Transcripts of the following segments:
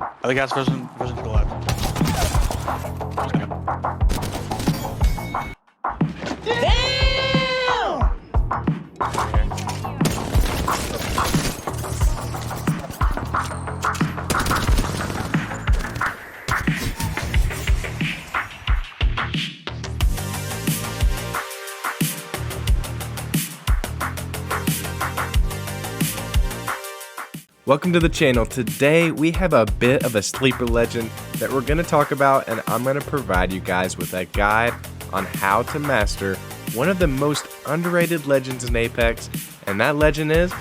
I think that's version to the left. Damn! Welcome to the channel. Today we have a bit of a sleeper legend that we're going to talk about, and I'm going to provide you guys with a guide on how to master one of the most underrated legends in Apex, and that legend is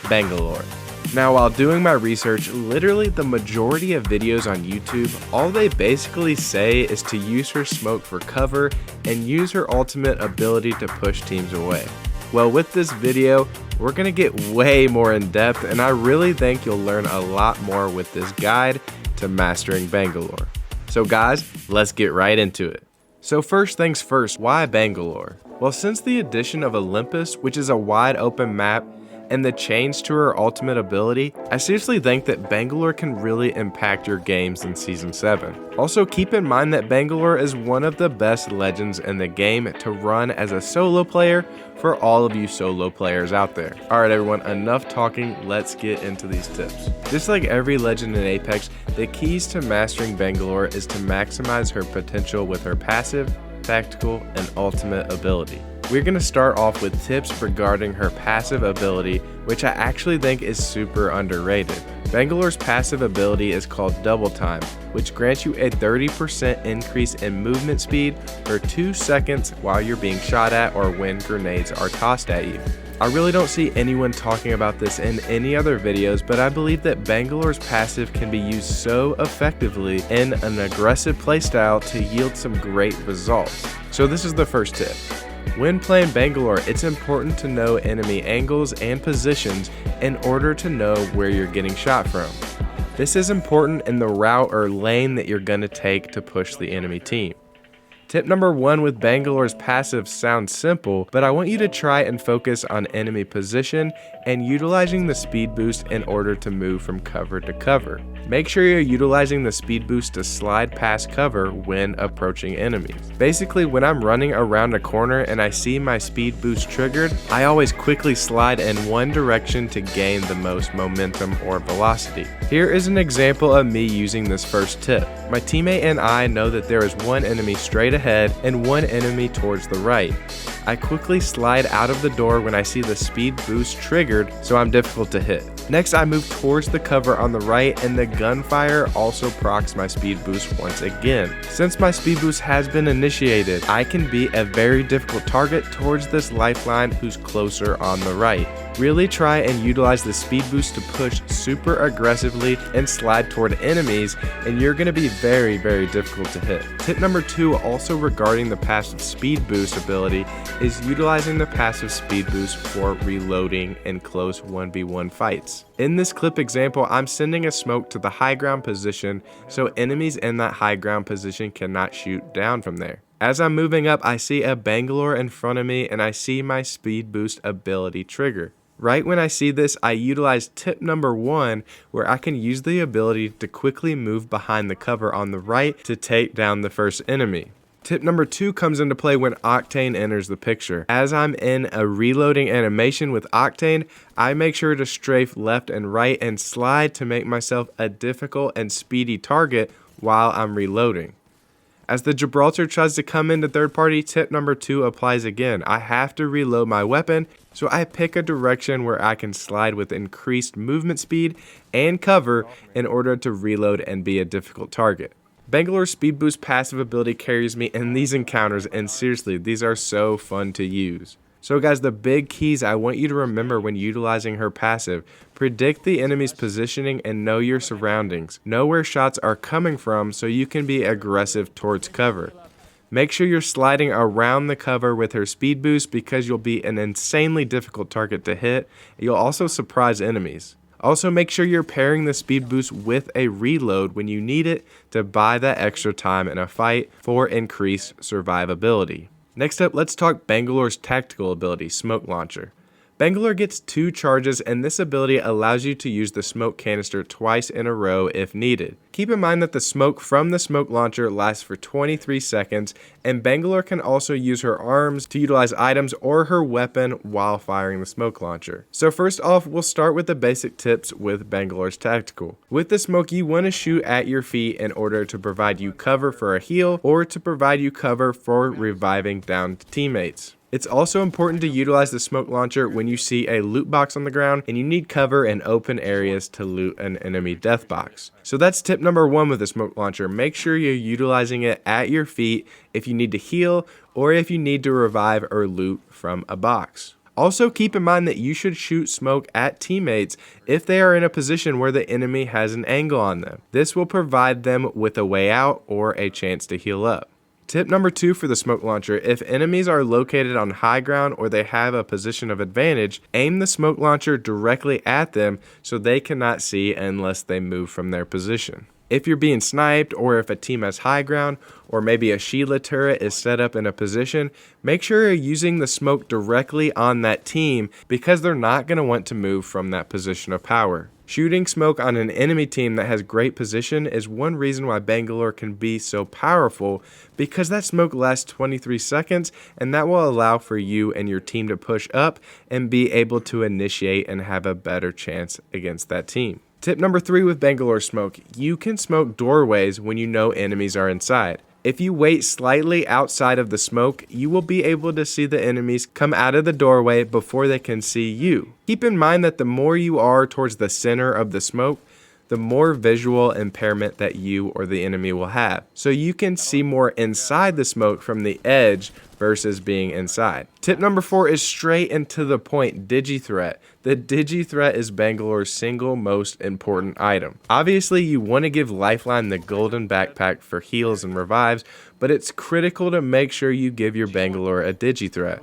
Bangalore. Now, while doing my research, literally the majority of videos on YouTube, all they basically say is to use her smoke for cover and use her ultimate ability to push teams away. Well, with this video, we're going to get way more in depth, and I really think you'll learn a lot more with this guide to mastering Bangalore. So guys, let's get right into it. So first things first, why Bangalore? Well, since the addition of Olympus, which is a wide open map, and the change to her ultimate ability, I seriously think that Bangalore can really impact your games in Season 7. Also, keep in mind that Bangalore is one of the best legends in the game to run as a solo player for all of you solo players out there. Alright everyone, enough talking, let's get into these tips. Just like every legend in Apex, the keys to mastering Bangalore is to maximize her potential with her passive, tactical, and ultimate ability. We're going to start off with tips regarding her passive ability, which I actually think is super underrated. Bangalore's passive ability is called Double Time, which grants you a 30% increase in movement speed for 2 seconds while you're being shot at or when grenades are tossed at you. I really don't see anyone talking about this in any other videos, but I believe that Bangalore's passive can be used so effectively in an aggressive playstyle to yield some great results. So this is the first tip. When playing Bangalore, it's important to know enemy angles and positions in order to know where you're getting shot from. This is important in the route or lane that you're going to take to push the enemy team. Tip number 1 with Bangalore's passive sounds simple, but I want you to try and focus on enemy position and utilizing the speed boost in order to move from cover to cover. Make sure you're utilizing the speed boost to slide past cover when approaching enemies. Basically, when I'm running around a corner and I see my speed boost triggered, I always quickly slide in one direction to gain the most momentum or velocity. Here is an example of me using this first tip. My teammate and I know that there is one enemy straight ahead and one enemy towards the right. I quickly slide out of the door when I see the speed boost triggered, so I'm difficult to hit. Next, I move towards the cover on the right, and the gunfire also procs my speed boost once again. Since my speed boost has been initiated, I can be a very difficult target towards this lifeline who's closer on the right. Really try and utilize the speed boost to push super aggressively and slide toward enemies, and you're going to be very, very difficult to hit. Tip number 2, also regarding the passive speed boost ability, is utilizing the passive speed boost for reloading in close 1v1 fights. In this clip example, I'm sending a smoke to the high ground position so enemies in that high ground position cannot shoot down from there. As I'm moving up, I see a Bangalore in front of me and I see my speed boost ability trigger. Right when I see this, I utilize tip number 1, where I can use the ability to quickly move behind the cover on the right to take down the first enemy. Tip number 2 comes into play when Octane enters the picture. As I'm in a reloading animation with Octane, I make sure to strafe left and right and slide to make myself a difficult and speedy target while I'm reloading. As the Gibraltar tries to come into third party, tip number 2 applies again. I have to reload my weapon, so I pick a direction where I can slide with increased movement speed and cover in order to reload and be a difficult target. Bangalore's speed boost passive ability carries me in these encounters, and seriously, these are so fun to use. So guys, the big keys I want you to remember when utilizing her passive: predict the enemy's positioning and know your surroundings. Know where shots are coming from so you can be aggressive towards cover. Make sure you're sliding around the cover with her speed boost because you'll be an insanely difficult target to hit. You'll also surprise enemies. Also, make sure you're pairing the speed boost with a reload when you need it to buy that extra time in a fight for increased survivability. Next up, let's talk Bangalore's tactical ability, Smoke Launcher. Bangalore gets 2 charges, and this ability allows you to use the smoke canister twice in a row if needed. Keep in mind that the smoke from the smoke launcher lasts for 23 seconds, and Bangalore can also use her arms to utilize items or her weapon while firing the smoke launcher. So first off, we'll start with the basic tips with Bangalore's tactical. With the smoke, you want to shoot at your feet in order to provide you cover for a heal or to provide you cover for reviving downed teammates. It's also important to utilize the smoke launcher when you see a loot box on the ground and you need cover in open areas to loot an enemy death box. So that's tip number 1 with the smoke launcher. Make sure you're utilizing it at your feet if you need to heal or if you need to revive or loot from a box. Also keep in mind that you should shoot smoke at teammates if they are in a position where the enemy has an angle on them. This will provide them with a way out or a chance to heal up. Tip number 2 for the smoke launcher: if enemies are located on high ground or they have a position of advantage, aim the smoke launcher directly at them so they cannot see unless they move from their position. If you're being sniped or if a team has high ground or maybe a Sheila turret is set up in a position, make sure you're using the smoke directly on that team because they're not going to want to move from that position of power. Shooting smoke on an enemy team that has great position is one reason why Bangalore can be so powerful, because that smoke lasts 23 seconds and that will allow for you and your team to push up and be able to initiate and have a better chance against that team. Tip number 3 with Bangalore smoke: you can smoke doorways when you know enemies are inside. If you wait slightly outside of the smoke, you will be able to see the enemies come out of the doorway before they can see you. Keep in mind that the more you are towards the center of the smoke, the more visual impairment that you or the enemy will have. So you can see more inside the smoke from the edge versus being inside. Tip number 4 is straight and to the point: Digi Threat. The Digi Threat is Bangalore's single most important item. Obviously, you want to give Lifeline the golden backpack for heals and revives, but it's critical to make sure you give your Bangalore a Digi Threat.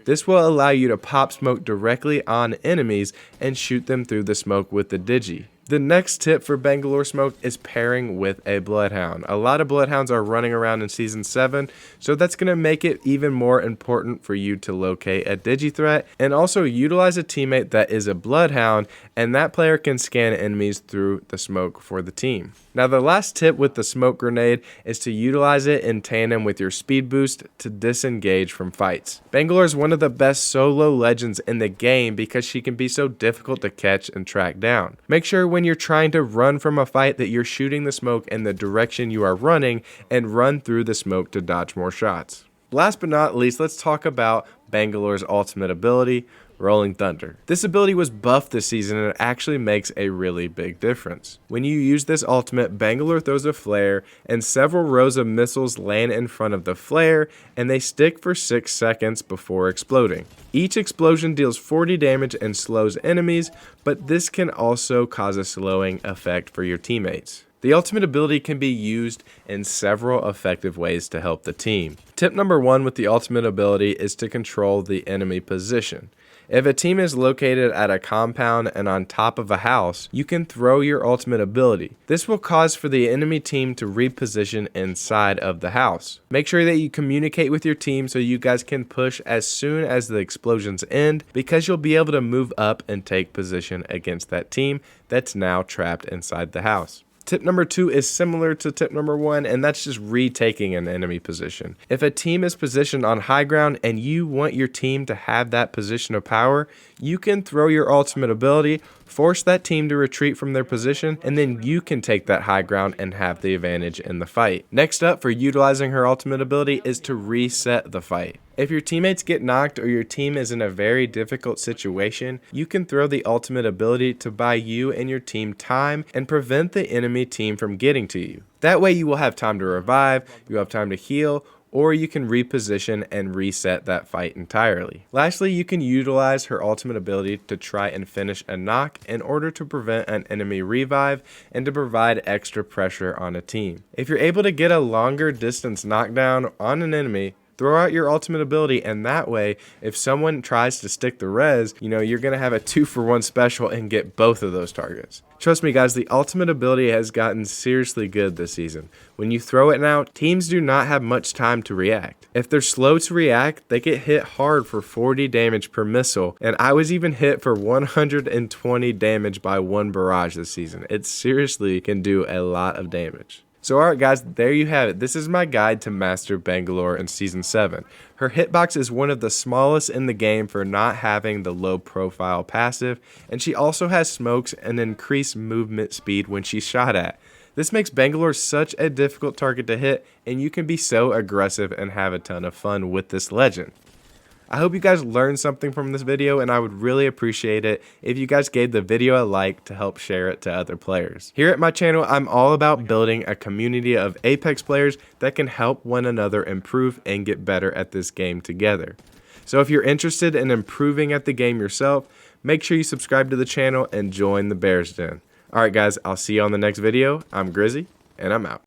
This will allow you to pop smoke directly on enemies and shoot them through the smoke with the Digi. The next tip for Bangalore smoke is pairing with a Bloodhound. A lot of Bloodhounds are running around in Season 7, so that's going to make it even more important for you to locate a Digi-threat and also utilize a teammate that is a Bloodhound, and that player can scan enemies through the smoke for the team. Now the last tip with the smoke grenade is to utilize it in tandem with your speed boost to disengage from fights. Bangalore is one of the best solo legends in the game because she can be so difficult to catch and track down. Make sure when you're trying to run from a fight that you're shooting the smoke in the direction you are running and run through the smoke to dodge more shots. Last but not least, let's talk about Bangalore's ultimate ability, Rolling Thunder. This ability was buffed this season and it actually makes a really big difference. When you use this ultimate, Bangalore throws a flare and several rows of missiles land in front of the flare and they stick for 6 seconds before exploding. Each explosion deals 40 damage and slows enemies, but this can also cause a slowing effect for your teammates. The ultimate ability can be used in several effective ways to help the team. Tip number 1 with the ultimate ability is to control the enemy position. If a team is located at a compound and on top of a house, you can throw your ultimate ability. This will cause for the enemy team to reposition inside of the house. Make sure that you communicate with your team so you guys can push as soon as the explosions end, because you'll be able to move up and take position against that team that's now trapped inside the house. Tip number 2 is similar to tip number 1, and that's just retaking an enemy position. If a team is positioned on high ground and you want your team to have that position of power, you can throw your ultimate ability, force that team to retreat from their position, and then you can take that high ground and have the advantage in the fight. Next up for utilizing her ultimate ability is to reset the fight. If your teammates get knocked or your team is in a very difficult situation, you can throw the ultimate ability to buy you and your team time and prevent the enemy team from getting to you. That way you will have time to revive, you have time to heal, or you can reposition and reset that fight entirely. Lastly, you can utilize her ultimate ability to try and finish a knock in order to prevent an enemy revive and to provide extra pressure on a team. If you're able to get a longer distance knockdown on an enemy, throw out your ultimate ability, and that way, if someone tries to stick the res, you're going to have a 2-for-1 special and get both of those targets. Trust me guys, the ultimate ability has gotten seriously good this season. When you throw it now, teams do not have much time to react. If they're slow to react, they get hit hard for 40 damage per missile, and I was even hit for 120 damage by one barrage this season. It seriously can do a lot of damage. So alright guys, there you have it. This is my guide to master Bangalore in Season 7. Her hitbox is one of the smallest in the game for not having the low profile passive, and she also has smokes and increased movement speed when she's shot at. This makes Bangalore such a difficult target to hit, and you can be so aggressive and have a ton of fun with this legend. I hope you guys learned something from this video, and I would really appreciate it if you guys gave the video a like to help share it to other players. Here at my channel, I'm all about building a community of Apex players that can help one another improve and get better at this game together. So if you're interested in improving at the game yourself, make sure you subscribe to the channel and join the Bears Den. Alright guys, I'll see you on the next video. I'm Grizzy, and I'm out.